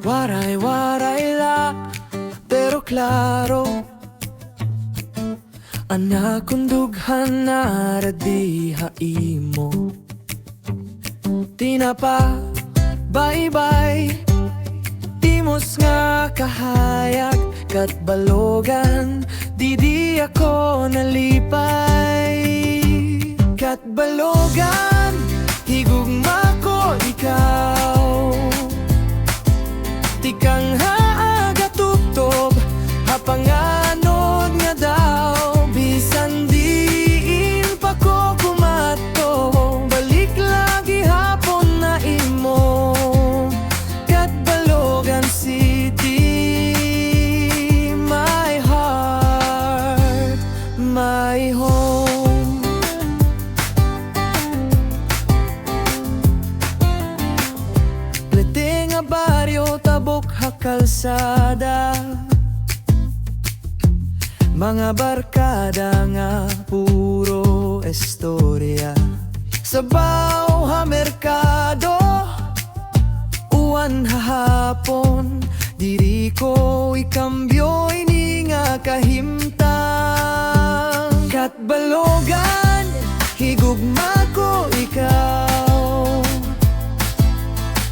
Waray-waray la, pero klaro. Anak kong dughan na radiha imo. Tinapa, bye-bye. Timos nga kahayag, kat balogan, di ako nalipay. Kat balogan, higugma ko ikaw. Tikang haaga tubtob, hapanganod nga daw. Bisan diin pa ko kumato, balik lagi hapon na imo. Kat Balogan City, my heart, my home. Plete nga baryo, tabok hakalsada. Mga barkada nga puro istorya. Sabaw ha merkado, uwan hahapon. Diri ko ikambyo ini nga kahimtang. Kat Balogan, higugma ko ikaw.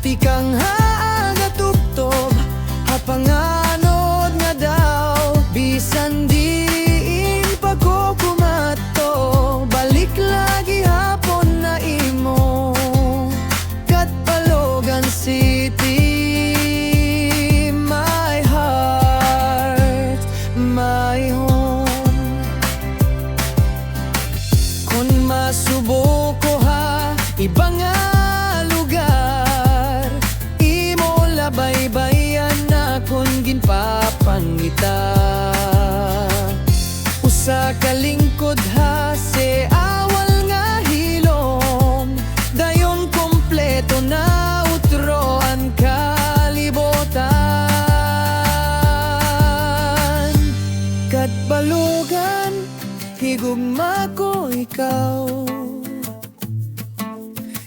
Tikang haaga tubtob, hapanganod nga daw. Bisan diin pa ko kumato, balik lagi hapon na imo. Kat Balogan City, my heart, my home. Kung masubo ko ha, iba nga lugar, imo labay-bayan na kung ginpapangita. Usa kalingkod ha, se awal nga hilom. Dayon kompleto na utroan kalibotan. Kat Balogan, higugma ko ikaw.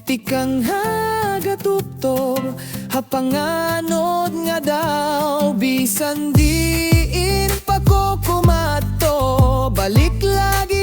Tikang hagatuptob, hapanganod nga daw. Bisan diin pa ko kumato, balik lagi